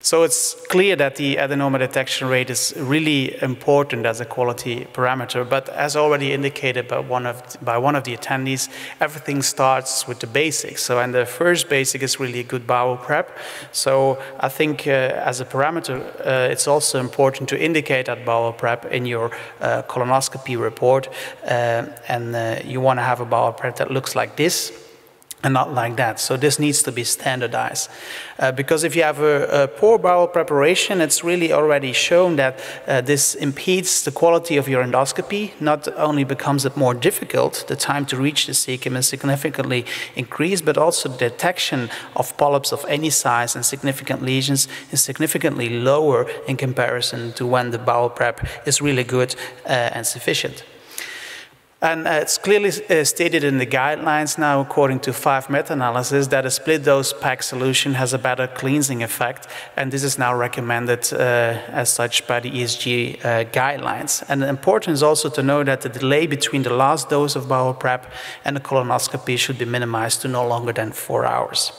So it's clear that the adenoma detection rate is really important as a quality parameter, but as already indicated by one of the attendees, everything starts with the basics. So, and the first basic is really a good bowel prep. So I think as a parameter, it's also important to indicate that bowel prep in your colonoscopy report, and you want to have a bowel prep that looks like this, and not like that. So this needs to be standardized. Because if you have a poor bowel preparation, it's really already shown that this impedes the quality of your endoscopy. Not only becomes it more difficult, the time to reach the cecum is significantly increased, but also the detection of polyps of any size and significant lesions is significantly lower in comparison to when the bowel prep is really good and sufficient. And it's clearly stated in the guidelines now, according to 5 meta-analysis, that a split-dose PEG solution has a better cleansing effect, and this is now recommended as such by the ESG guidelines. And important is also to know that the delay between the last dose of bowel prep and the colonoscopy should be minimized to no longer than 4 hours.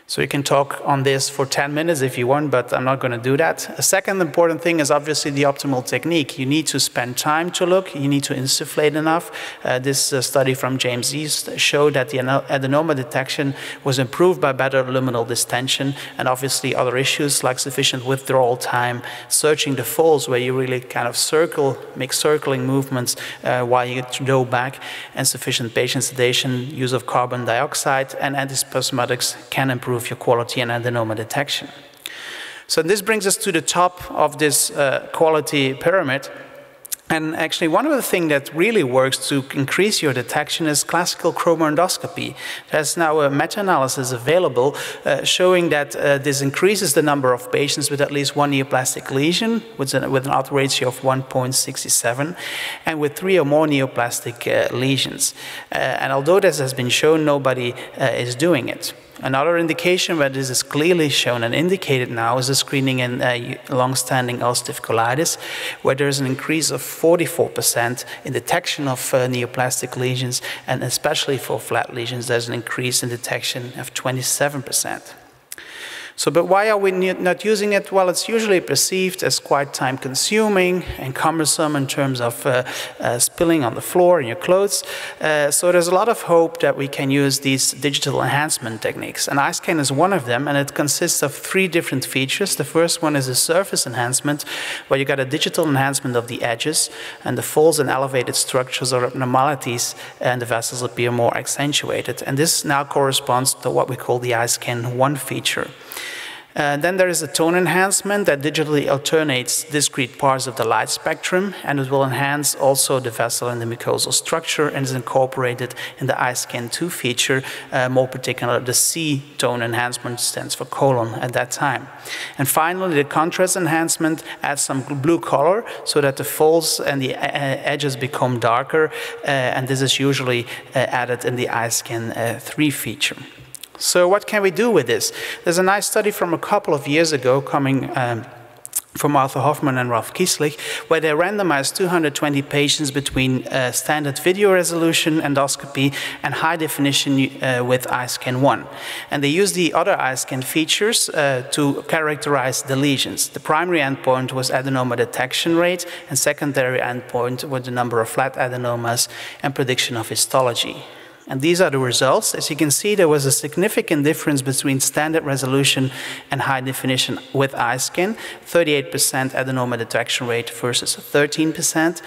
So you can talk on this for 10 minutes if you want, but I'm not going to do that. A second important thing is obviously the optimal technique. You need to spend time to look. You need to insufflate enough. This study from James East showed that the adenoma detection was improved by better luminal distension, and obviously other issues like sufficient withdrawal time, searching the folds where you really kind of make circling movements while you go back, and sufficient patient sedation, use of carbon dioxide, and antispasmodics can improve your quality and adenoma detection. So this brings us to the top of this quality pyramid. And actually, one of the things that really works to increase your detection is classical chromoendoscopy. There's now a meta-analysis available showing that this increases the number of patients with at least one neoplastic lesion with an odds ratio of 1.67 and with 3 or more neoplastic lesions. And although this has been shown, nobody is doing it. Another indication where this is clearly shown and indicated now is the screening in long-standing ulcerative colitis, where there's an increase of 44% in detection of neoplastic lesions, and especially for flat lesions, there's an increase in detection of 27%. So, but why are we not using it? Well, it's usually perceived as quite time-consuming and cumbersome in terms of spilling on the floor in your clothes. So there's a lot of hope that we can use these digital enhancement techniques. And iScan is one of them, and it consists of 3 different features. The first one is a surface enhancement, where you got a digital enhancement of the edges, and the folds and elevated structures or abnormalities, and the vessels appear more accentuated. And this now corresponds to what we call the iScan 1 feature. Then there is a tone enhancement that digitally alternates discrete parts of the light spectrum, and it will enhance also the vessel and the mucosal structure, and is incorporated in the iScan 2 feature, more particular the C tone enhancement stands for colon at that time. And finally, the contrast enhancement adds some blue color so that the folds and the edges become darker, and this is usually added in the iScan 3 feature. So what can we do with this? There's a nice study from a couple of years ago coming from Arthur Hoffman and Ralph Kieslich, where they randomized 220 patients between standard video resolution endoscopy and high definition with iScan 1. And they used the other iScan features to characterize the lesions. The primary endpoint was adenoma detection rate, and secondary endpoint was the number of flat adenomas and prediction of histology. And these are the results. As you can see, there was a significant difference between standard resolution and high definition with iScan, 38% adenoma detection rate versus 13%.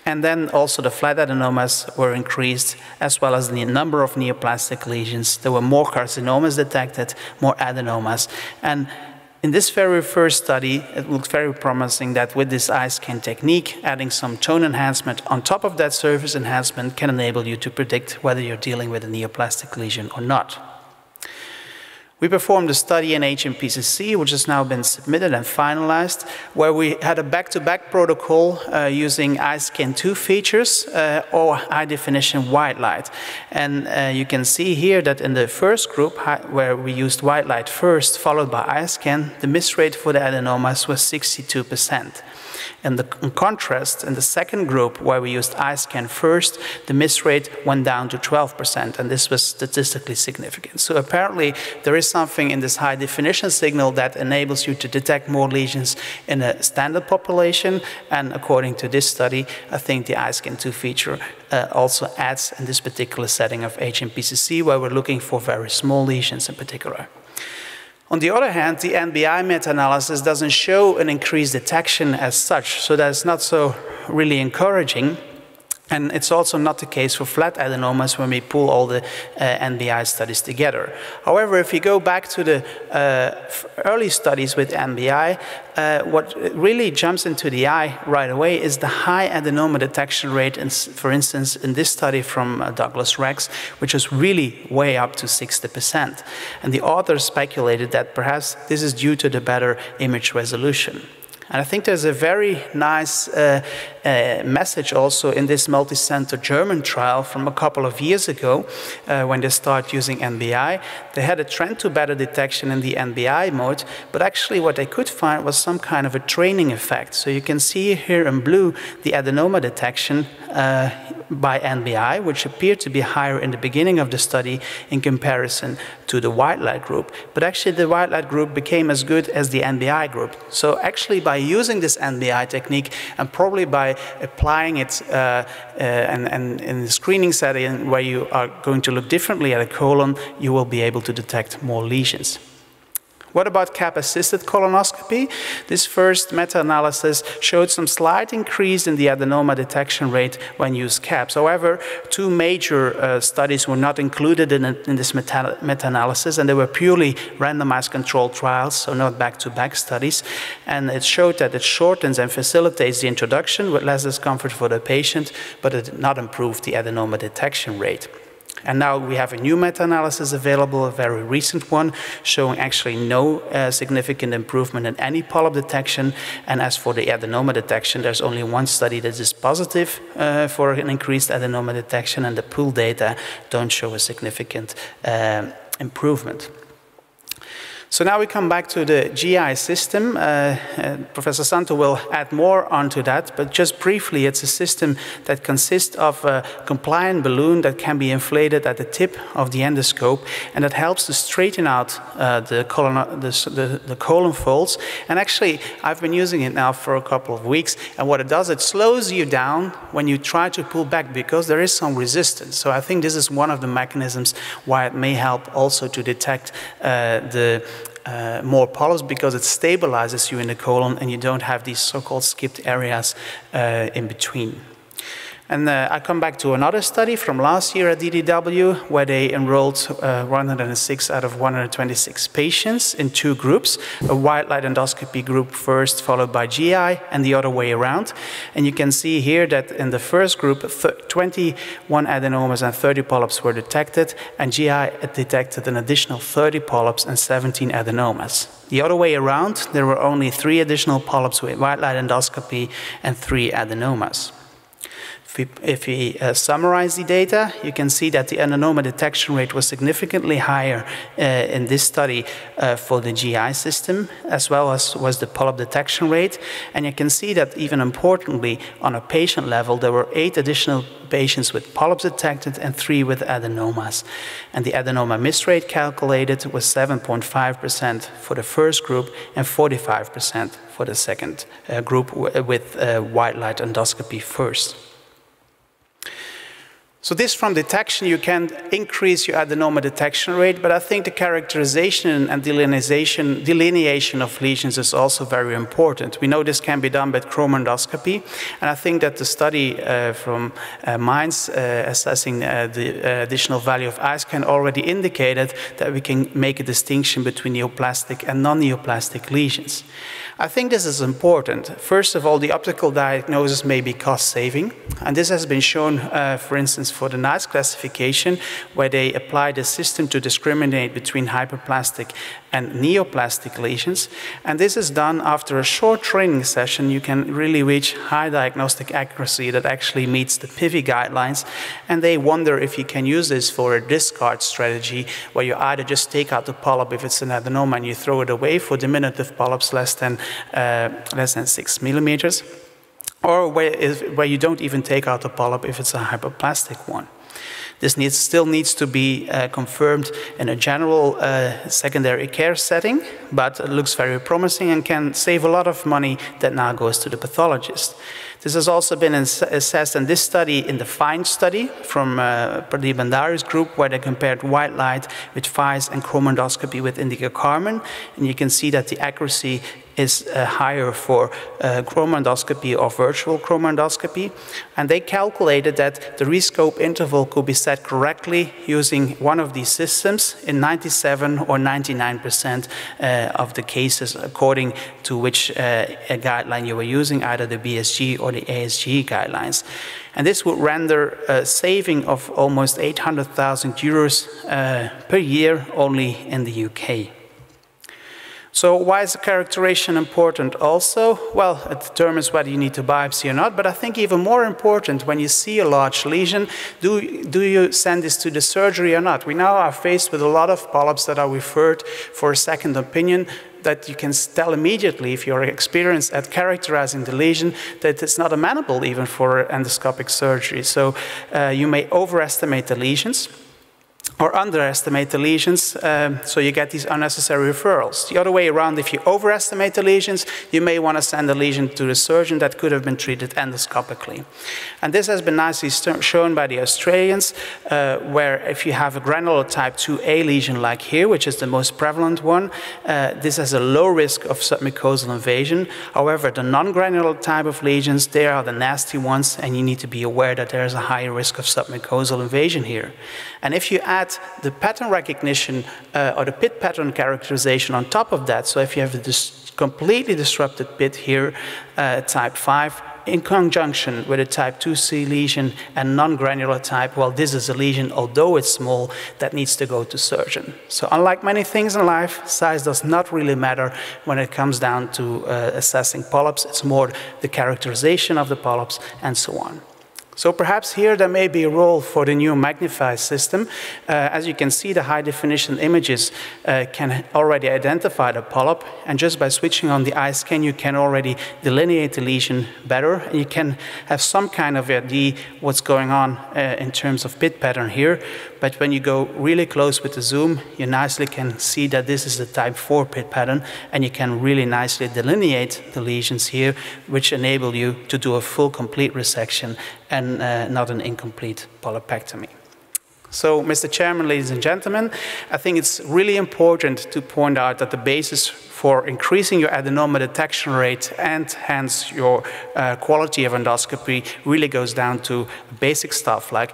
And then also the flat adenomas were increased, as well as the number of neoplastic lesions. There were more carcinomas detected, more adenomas. And in this very first study, it looked very promising that with this iScan technique, adding some tone enhancement on top of that surface enhancement can enable you to predict whether you're dealing with a neoplastic lesion or not. We performed a study in HMPCC, which has now been submitted and finalized, where we had a back-to-back protocol using iScan 2 features or high-definition white light. And you can see here that in the first group, where we used white light first, followed by iScan, the miss rate for the adenomas was 62%. In contrast, in the second group, where we used iScan first, the miss rate went down to 12%, and this was statistically significant. So apparently, there is is something in this high definition signal that enables you to detect more lesions in a standard population. And according to this study, I think the iSkin2 feature also adds in this particular setting of HNPCC, where we're looking for very small lesions in particular. On the other hand, the NBI meta-analysis doesn't show an increased detection as such, so that's not so really encouraging. And it's also not the case for flat adenomas when we pull all the NBI studies together. However, if you go back to the early studies with NBI, what really jumps into the eye right away is the high adenoma detection rate, and for instance, in this study from Douglas Rex, which is really way up to 60%. And the authors speculated that perhaps this is due to the better image resolution. And I think there's a very nice message also in this multi-center German trial from a couple of years ago when they started using NBI. They had a trend to better detection in the NBI mode, but actually what they could find was some kind of a training effect. So you can see here in blue the adenoma detection by NBI, which appeared to be higher in the beginning of the study in comparison to the white light group. But actually the white light group became as good as the NBI group. So actually by using this NBI technique and probably by applying it and in the screening setting where you are going to look differently at a colon, you will be able to detect more lesions. What about cap-assisted colonoscopy? This first meta-analysis showed some slight increase in the adenoma detection rate when used caps. However, two major studies were not included in this meta-analysis, and they were purely randomized controlled trials, so not back-to-back studies. And it showed that it shortens and facilitates the introduction with less discomfort for the patient, but it did not improve the adenoma detection rate. And now we have a new meta-analysis available, a very recent one, showing actually no significant improvement in any polyp detection. And as for the adenoma detection, there's only one study that is positive for an increased adenoma detection, and the pooled data don't show a significant improvement. So now we come back to the GI system. Professor Santo will add more onto that, but just briefly, it's a system that consists of a compliant balloon that can be inflated at the tip of the endoscope, and that helps to straighten out the colon folds. And actually, I've been using it now for a couple of weeks, and what it does, it slows you down when you try to pull back because there is some resistance. So I think this is one of the mechanisms why it may help also to detect more polyps, because it stabilizes you in the colon and you don't have these so-called skipped areas in between. And I come back to another study from last year at DDW, where they enrolled 106 out of 126 patients in two groups, a white light endoscopy group first, followed by GI, and the other way around. And you can see here that in the first group, 21 adenomas and 30 polyps were detected, and GI detected an additional 30 polyps and 17 adenomas. The other way around, there were only 3 additional polyps with white light endoscopy and 3 adenomas. If we summarize the data, you can see that the adenoma detection rate was significantly higher in this study for the GI system, as well as was the polyp detection rate. And you can see that even importantly, on a patient level, there were 8 additional patients with polyps detected and 3 with adenomas. And the adenoma miss rate calculated was 7.5% for the first group and 45% for the second group with white light endoscopy first. So this from detection, you can increase your adenoma detection rate, but I think the characterization and delineation of lesions is also very important. We know this can be done with chromendoscopy, and I think that the study from Mainz assessing the additional value of iScan already indicated that we can make a distinction between neoplastic and non-neoplastic lesions. I think this is important. First of all, the optical diagnosis may be cost-saving, and this has been shown, for instance, for the NICE classification, where they applied a system to discriminate between hyperplastic and neoplastic lesions. And this is done after a short training session. You can really reach high diagnostic accuracy that actually meets the PIVI guidelines. And they wonder if you can use this for a discard strategy, where you either just take out the polyp if it's an adenoma and you throw it away for diminutive polyps less than 6 millimeters, or where you don't even take out the polyp if it's a hyperplastic one. This still needs to be confirmed in a general secondary care setting, but it looks very promising and can save a lot of money that now goes to the pathologist. This has also been assessed in this study, in the FIND study from Pradeep Bhandari's group, where they compared white light with FIS and chromendoscopy with indigo carmine. And you can see that the accuracy is higher for chromendoscopy or virtual chromendoscopy. And they calculated that the rescope interval could be set correctly using one of these systems in 97 or 99% of the cases, according to which guideline you were using, either the BSG or the ASG guidelines. And this would render a saving of almost 800,000 euros per year only in the UK. So why is the characterization important also? Well, it determines whether you need to biopsy or not, but I think even more important, when you see a large lesion, do you send this to the surgery or not? We now are faced with a lot of polyps that are referred for a second opinion, that you can tell immediately, if you're experienced at characterizing the lesion, that it's not amenable even for endoscopic surgery. So you may overestimate the lesions or underestimate the lesions, so you get these unnecessary referrals. The other way around, if you overestimate the lesions, you may want to send a lesion to the surgeon that could have been treated endoscopically. And this has been nicely shown by the Australians, where if you have a granular type 2A lesion like here, which is the most prevalent one, this has a low risk of submucosal invasion. However, the non-granular type of lesions, they are the nasty ones, and you need to be aware that there is a higher risk of submucosal invasion here. And if you add the pattern recognition or the pit pattern characterization on top of that, so if you have a completely disrupted pit here, type 5, in conjunction with a type 2C lesion and non-granular type, well, this is a lesion, although it's small, that needs to go to surgeon. So unlike many things in life, size does not really matter when it comes down to assessing polyps. It's more the characterization of the polyps and so on. So perhaps here there may be a role for the new Magnify system. As you can see, the high-definition images can already identify the polyp, and just by switching on the eye scan, you can already delineate the lesion better, and you can have some kind of idea what's going on in terms of pit pattern here. But when you go really close with the zoom, you nicely can see that this is the type 4 pit pattern, and you can really nicely delineate the lesions here, which enable you to do a full, complete resection and not an incomplete polypectomy. So, Mr. Chairman, ladies and gentlemen, I think it's really important to point out that the basis for increasing your adenoma detection rate and hence your quality of endoscopy really goes down to basic stuff like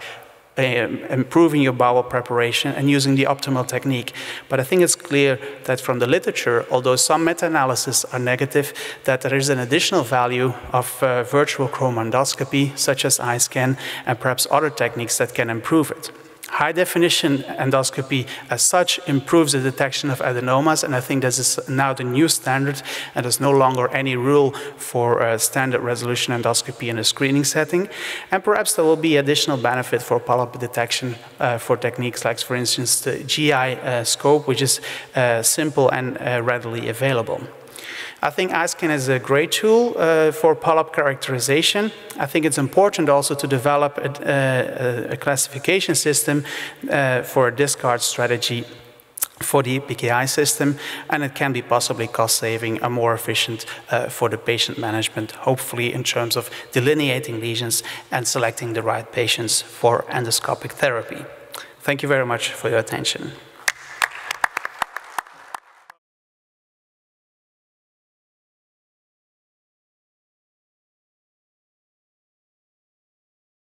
improving your bowel preparation and using the optimal technique. But I think it's clear that from the literature, although some meta-analyses are negative, that there is an additional value of virtual chromendoscopy, such as eye scan, and perhaps other techniques that can improve it. High-definition endoscopy as such improves the detection of adenomas, and I think this is now the new standard, and there's no longer any rule for standard resolution endoscopy in a screening setting. And perhaps there will be additional benefit for polyp detection for techniques like, for instance, the GI scope, which is simple and readily available. I think iScan is a great tool for polyp characterization. I think it's important also to develop a classification system for a discard strategy for the PKI system, and it can be possibly cost-saving and more efficient for the patient management, hopefully in terms of delineating lesions and selecting the right patients for endoscopic therapy. Thank you very much for your attention.